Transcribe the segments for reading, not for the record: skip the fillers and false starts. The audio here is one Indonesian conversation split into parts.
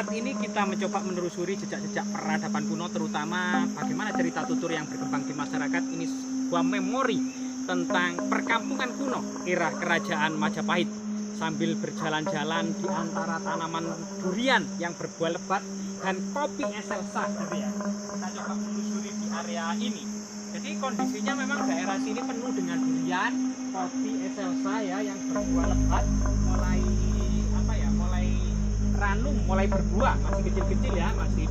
Masyarakat ini kita mencoba menelusuri jejak-jejak peradaban kuno, terutama bagaimana cerita tutur yang berkembang di masyarakat. Ini sebuah memori tentang perkampungan kuno era kerajaan Majapahit, sambil berjalan-jalan di antara tanaman durian yang berbuah lebat dan kopi Excelsa gitu ya. Kita coba menelusuri di area ini. Jadi kondisinya memang daerah sini penuh dengan durian, kopi Excelsa ya yang berbuah lebat, mulai ranum, mulai berbuah, masih kecil-kecil ya, masih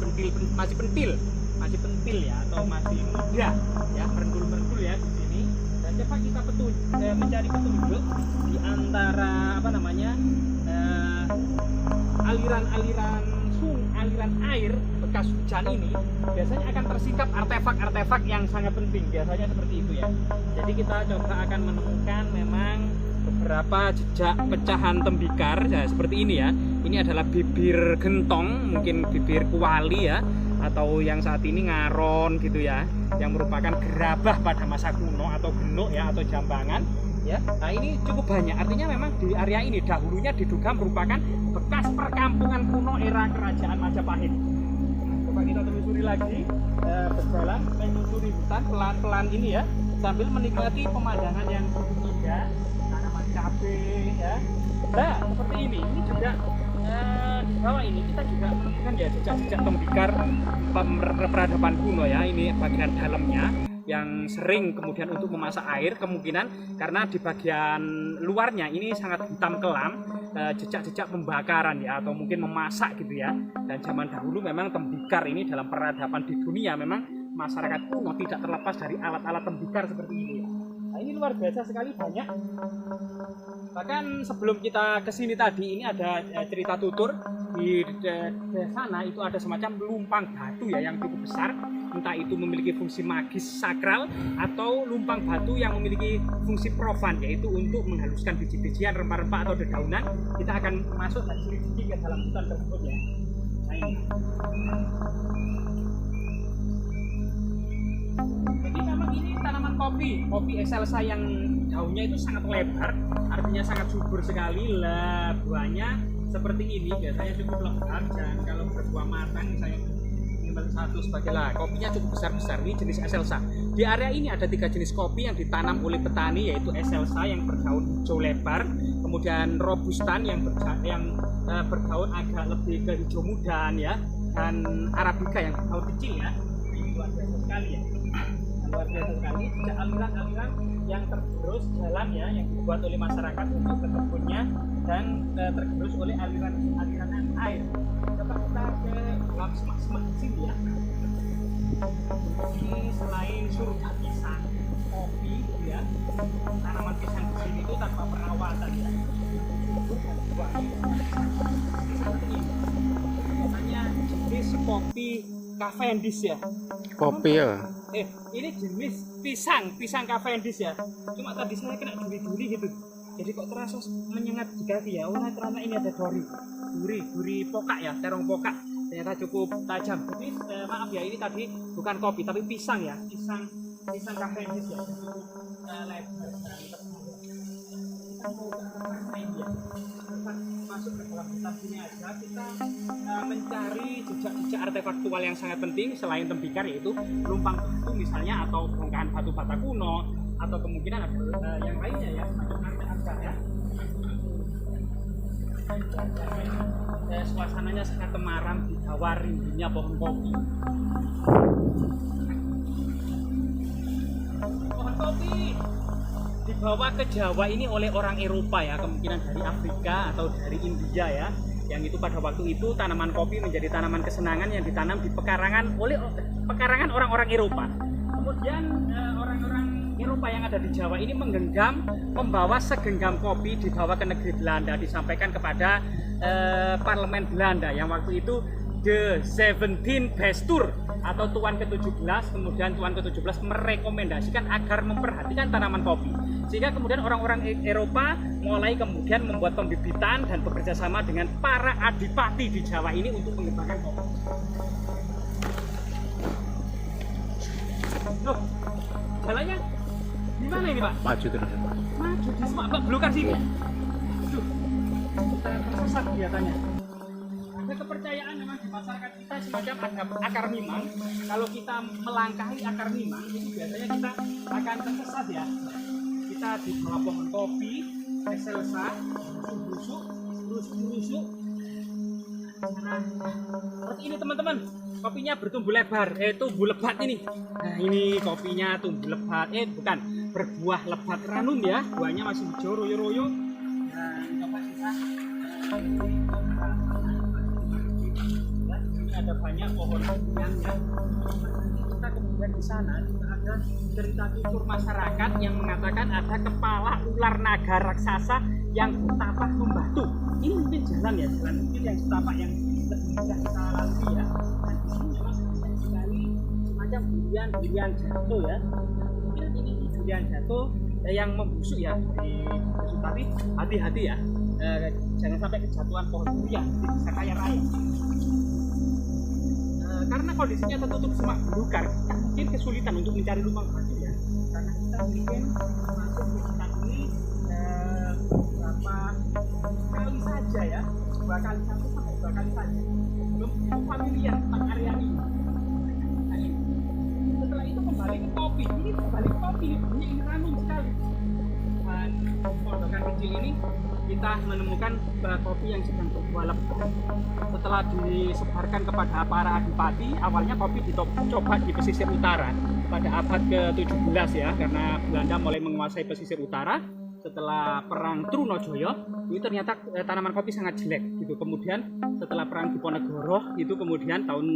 pentil ya, atau masih muda ya, merendul-merendul ya di sini. Dan coba kita mencari petunjuk di antara aliran air bekas hujan ini, biasanya akan tersingkap artefak-artefak yang sangat penting, biasanya seperti itu ya. Jadi kita coba akan menemukan memang beberapa jejak pecahan tembikar ya, seperti ini ya. Ini adalah bibir gentong, mungkin bibir kuali ya, atau yang saat ini ngaron gitu ya, yang merupakan gerabah pada masa kuno, atau genuk ya, atau jambangan ya. Nah ini cukup banyak, artinya memang di area ini dahulunya diduga merupakan bekas perkampungan kuno era kerajaan Majapahit. Coba kita telusuri lagi, berjalan menyusuri hutan pelan-pelan ini ya, sambil menikmati pemandangan yang cukup indah, tanaman cabai ya. Nah seperti ini juga di bawah ini kita juga menemukan ya jejak-jejak tembikar peradaban kuno ya. Ini bagian dalamnya yang sering kemudian untuk memasak air, kemungkinan karena di bagian luarnya ini sangat hitam kelam, jejak-jejak pembakaran ya, atau mungkin memasak gitu ya. Dan zaman dahulu memang tembikar ini dalam peradaban di dunia, memang masyarakat kuno tidak terlepas dari alat-alat tembikar seperti ini. Nah ini luar biasa sekali, banyak. Bahkan sebelum kita kesini tadi, ini ada cerita tutur di sana itu ada semacam lumpang batu ya yang cukup besar, entah itu memiliki fungsi magis sakral atau lumpang batu yang memiliki fungsi profan, yaitu untuk menghaluskan biji-bijian, rempah-rempah atau dedaunan. Kita akan masuk dan selidiki ke dalam hutan tersebut ya. Nah ini. Jadi memang ini tanaman kopi Excelsa yang daunnya itu sangat lebar, artinya sangat subur sekali. Lah buahnya seperti ini, biasanya cukup lebar, dan kalau berbuah matang misalnya satu sebagai lah, kopinya cukup besar-besar. Ini jenis Excelsa. Di area ini ada 3 jenis kopi yang ditanam oleh petani, yaitu Excelsa yang berdaun hijau lebar, kemudian Robustan yang berdaun agak lebih ke hijau mudan ya, dan Arabica yang berdaun kecil ya. Ini luar biasa sekali ya. Luar biasa sekali, aliran-aliran yang tergerus jalan ya, yang dibuat oleh masyarakat untuk ke kebunnya, dan tergerus oleh aliran air. Coba kita ke dalam semak-semak di sini ya. Ini selain surga pisang, kopi ya, tanaman pisang di sini itu tanpa perawatan ya. Seperti ini. Namanya jenis kopi Cavendish ya. Kopi ya. Ini jenis pisang Cavendish ya. Cuma tadi saya kena duri-duri gitu. Jadi kok terasa menyengat di kaki ya. Oh ternyata ini ada duri pokak ya, terong pokak. Ternyata cukup tajam. Jadi maaf ya, ini tadi bukan kopi tapi pisang ya. Pisang Cavendish ya. Cukup lebar. Kita mau ke arah ini ya. Masuk ke dalam hutan sini aja, kita mencari jejak-jejak artefaktual yang sangat penting selain tembikar, yaitu lumpang batu misalnya, atau bongkahan batu bata kuno, atau kemungkinan ada yang lainnya ya, semacam artefak ya. Suasananya sangat temaram di bawah rindunya pohon kopi. Pohon kopi dibawa ke Jawa ini oleh orang Eropa ya, kemungkinan dari Afrika atau dari India ya, yang itu pada waktu itu tanaman kopi menjadi tanaman kesenangan yang ditanam di pekarangan orang-orang Eropa. Kemudian orang-orang Eropa yang ada di Jawa ini menggenggam, membawa segenggam kopi, dibawa ke negeri Belanda, disampaikan kepada parlemen Belanda yang waktu itu The 17 Bestur atau Tuan ke-17. Kemudian Tuan ke-17 merekomendasikan agar memperhatikan tanaman kopi, sehingga kemudian orang-orang Eropa mulai kemudian membuat pembibitan dan bekerja sama dengan para adipati di Jawa ini untuk mengembangkan kopi. Loh, jalannya gimana ini Pak? Maju terus. Maju di semak Pak, belukar sini. Aduh, kita tersesat kelihatannya. Ada kepercayaan memang di masyarakat kita semacam ada akar mimang. Kalau kita melangkahi akar mimang itu biasanya kita akan tersesat ya. Kita di bawah pohon kopi, excelsa, busuk, rusuk. Nah, seperti ini teman-teman. Kopinya bertumbuh lebar, tumbuh lebat ini. Nah, ini kopinya tumbuh lebat, bukan berbuah lebat ranum ya. Buahnya masih hijau royo-royo. Nah, coba kita ini ada banyak pohon durian ya. Kita kemudian di sana juga ada cerita tutur masyarakat yang mengatakan ada kepala ular naga raksasa yang bertapak membatu. Ini mungkin jalan ya, jalan mungkin yang setapak yang lebih mudah kita lalui ya. Dan di sini memang banyak sekali semacam durian jatuh ya. Mungkin ini durian jatuh yang membusuk ya di busuk, tapi hati-hati ya, jangan sampai kejatuhan pohon durian, bisa kaya raya. Karena kondisinya tertutup semak belukar, mungkin kesulitan untuk mencari lubang batu ya. Karena kita mungkin masuk ke hutan ini beberapa kali saja ya, 2 kali 1 sampai 2 kali saja. Belum familiar tentang area ini. Nah, ini. Setelah itu kembali ke kopi. Ini kembali ke kopi, ini ranum sekali. Dan pondokan kecil ini kita menemukan kopi yang sedang berbuah lebat. Setelah disebarkan kepada para adipati, awalnya kopi dicoba di pesisir utara pada abad ke-17 ya, karena Belanda mulai menguasai pesisir utara. Setelah perang Trunojoyo, ini ternyata tanaman kopi sangat jelek gitu. Kemudian setelah perang Diponegoro itu kemudian tahun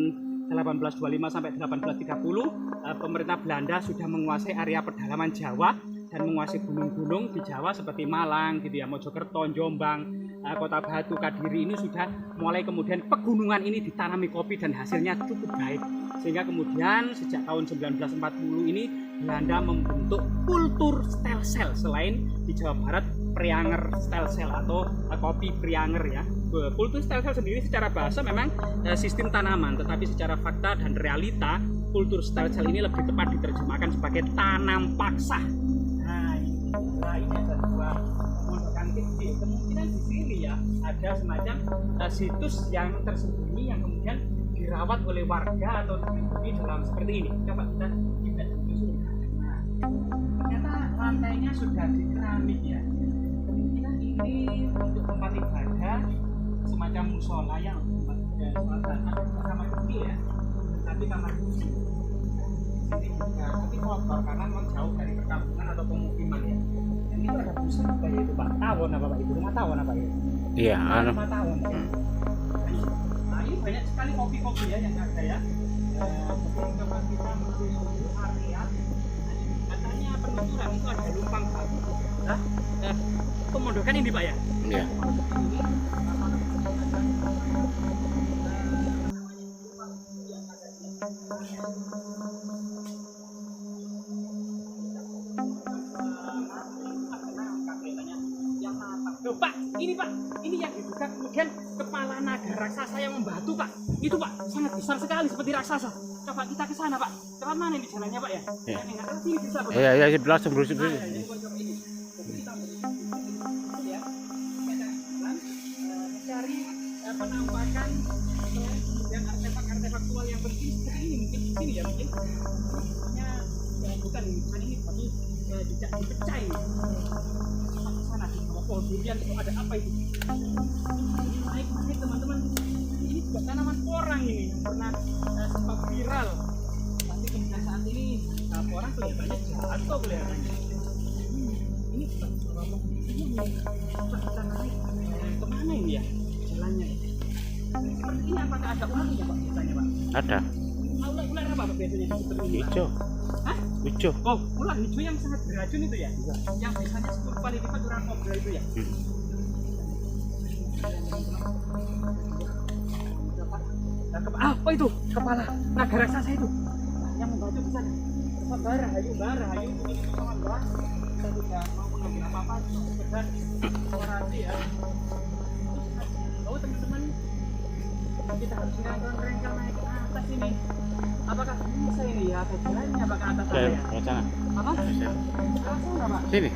1825 sampai 1830 pemerintah Belanda sudah menguasai area pedalaman Jawa dan menguasai gunung-gunung di Jawa seperti Malang gitu ya, Mojokerto, Jombang, Kota Batu, Kadiri. Ini sudah mulai kemudian pegunungan ini ditanami kopi dan hasilnya cukup baik. Sehingga kemudian sejak tahun 1940 ini Belanda membentuk kultur stelsel, selain di Jawa Barat Prianger stelsel atau kopi Prianger ya. Kultur stelsel sendiri secara bahasa memang sistem tanaman, tetapi secara fakta dan realita kultur stelsel ini lebih tepat diterjemahkan sebagai tanam paksa. Nah, ini ada 2 pondokan kecil. Kemungkinan di sini ya ada semacam situs yang tersembunyi yang kemudian dirawat oleh warga atau di dalam seperti ini. Coba kita telusuri. Nah, ternyata lantainya sudah di keramik ya. Kemungkinan ini untuk tempat ibadah semacam musola yang kamar kecil ya. Tapi kamar kecil. Ini juga tapi kotor karena memang jauh dari perkampungan atau pemukiman ya. Dan itu ada busa apa ya itu Pak? Tawon apa Pak? Itu rumah tawon apa ya? Iya, rumah tawon. Ya. Nah, ini banyak sekali kopi-kopi ya yang ada ya. Jadi coba kita menuju area. Katanya penuturan itu ada lumpang batu. Nah, pemondokan ini Pak ya? Iya. Ini Pak, ini yang diduga kemudian kepala naga raksasa yang membatu Pak. Itu Pak, sangat besar sekali seperti raksasa. Coba kita ke sana Pak. Coba mana ini jalannya Pak ya? Ya. Sini bisa Pak. Iya, langsung berusuk. Jadi kita ya, mencari penampakan dan artefak tua yang penting seperti ini mungkin di sini ya mungkin. Bukan ini tapi jejak dipecah ini. Sana di bawah pohon durian itu ada apa itu? Naik teman-teman. Ini juga tanaman porang ini yang pernah sempat viral. Tapi kemudian saat ini porang kelihatannya jatuh kelihatannya. Ini juga rombong ini. Kita naik kemana ini ya jalannya? Seperti ini apakah ada ularnya Pak biasanya Pak? Ada. Ular apa Pak biasanya seperti ini? Hijau. Hah? Hijau. Oh, ular hijau yang sangat beracun itu ya? Yang biasanya 10 kali lipat ular kobra itu ya? Apa itu? Kepala naga raksasa itu? Yang membantu di sana. Bara, hayu. Kita tidak mau mengambil apa-apa, cuma sekedar eksplorasi ya. Oh teman-teman, kita harus rengkel naik ke atas ini. Apakah bisa ini ya? Ada jalannya Pak ke atas sana ya? Ke sana. Apa? Bisa. Ke sana Pak? Sini.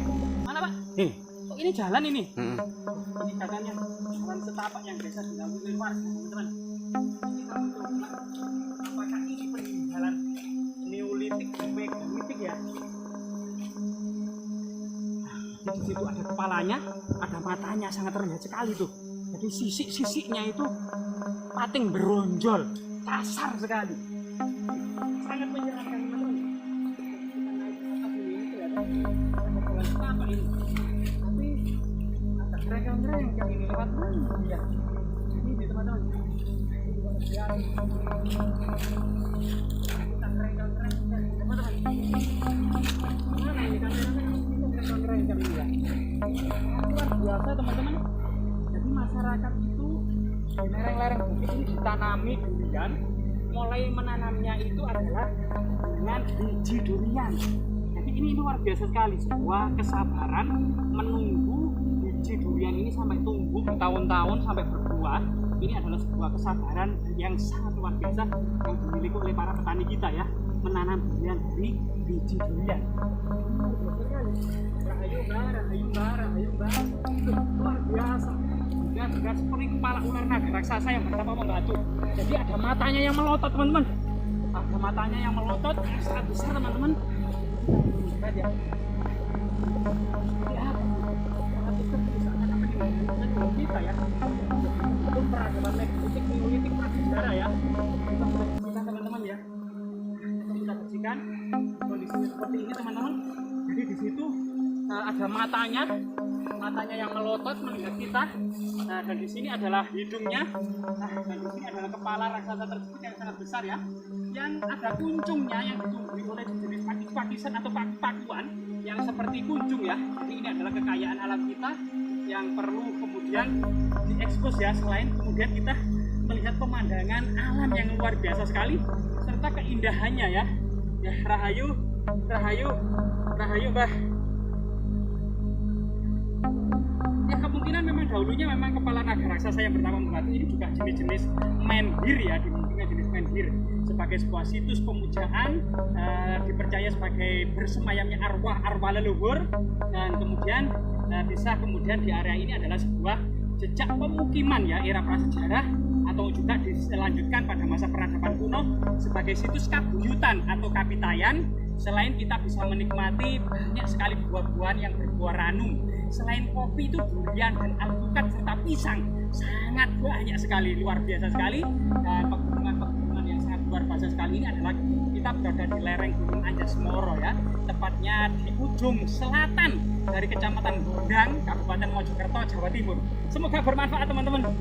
Mana Pak? Sini. Oh ini jalan ini. Mm-mm. Ini katanya jalan setapak yang biasa dilalui warga, teman-teman. Kita mencoba apakah ini peninggalan Neolitik dan Megalitik ya. Di situ ada kepalanya, ada matanya, sangat terlihat sekali tuh. Jadi sisik-sisiknya itu pating beronjol, kasar sekali. Sangat menyeramkan, teman-teman. Kita naik ke atas ini kelihatan ada jalan setapak ini. Tapi ada kerengkel-kerengkel ini lewat mana ya? Ini teman-teman. Ini juga terjadi. Kita kerengkel-kerengkel, teman-teman. Mana ini kameranya? Kerengkel ini ya. Luar biasa, teman-teman. Jadi masyarakat itu di lereng-lereng bukit ini ditanami durian. Mulai menanamnya itu adalah dengan biji durian. Jadi ini luar biasa sekali, sebuah kesabaran menunggu biji durian ini sampai tumbuh bertahun-tahun sampai berbuah. Ini adalah sebuah kesabaran yang sangat luar biasa yang dimiliki oleh para petani kita ya, menanam durian dari biji durian. Luar biasa sekali. Rahayu mbak, luar biasa. Juga seperti kepala ular naga raksasa yang bernama membatu. Jadi ada matanya yang melotot, teman-teman. Ada matanya yang melotot sangat besar, teman-teman. Lihat ya. Ya, sangat besar misalkan apa dengan kita ya. Itu peradaban Megalitik, Neolitik, prasejarah ya. Kita saksikan, teman-teman ya. Kita saksikan kondisinya seperti ini, teman-teman. Jadi di situ ada matanya yang melotot melihat kita. Nah, dan di sini adalah hidungnya. Nah, dan di sini adalah kepala raksasa tersebut yang sangat besar ya. Yang ada kuncungnya yang ditumbuhi oleh jenis pakis-pakisan atau pakuan yang seperti kuncung ya. Jadi ini adalah kekayaan alam kita yang perlu kemudian diekspos ya. Selain kemudian kita melihat pemandangan alam yang luar biasa sekali serta keindahannya ya. Ya, rahayu Mbah. Ya, kemungkinan memang dahulunya memang kepala naga raksasa yang bernama membatu ini juga jenis-jenis menhir ya, dimungkinkan jenis menhir sebagai sebuah situs pemujaan, dipercaya sebagai bersemayamnya arwah leluhur, dan kemudian bisa kemudian di area ini adalah sebuah jejak pemukiman ya era prasejarah atau juga dilanjutkan pada masa peradaban kuno sebagai situs kabuyutan atau kapitayan. Selain kita bisa menikmati banyak sekali buah-buahan yang berbuah ranum. Selain kopi itu durian dan alpukat serta pisang sangat banyak sekali, luar biasa sekali. Dan pegunungan yang sangat luar biasa sekali ini adalah kita berada di lereng Gunung Anjas-Moro ya, tepatnya di ujung selatan dari Kecamatan Gondang, Kabupaten Mojokerto, Jawa Timur. Semoga bermanfaat, teman-teman.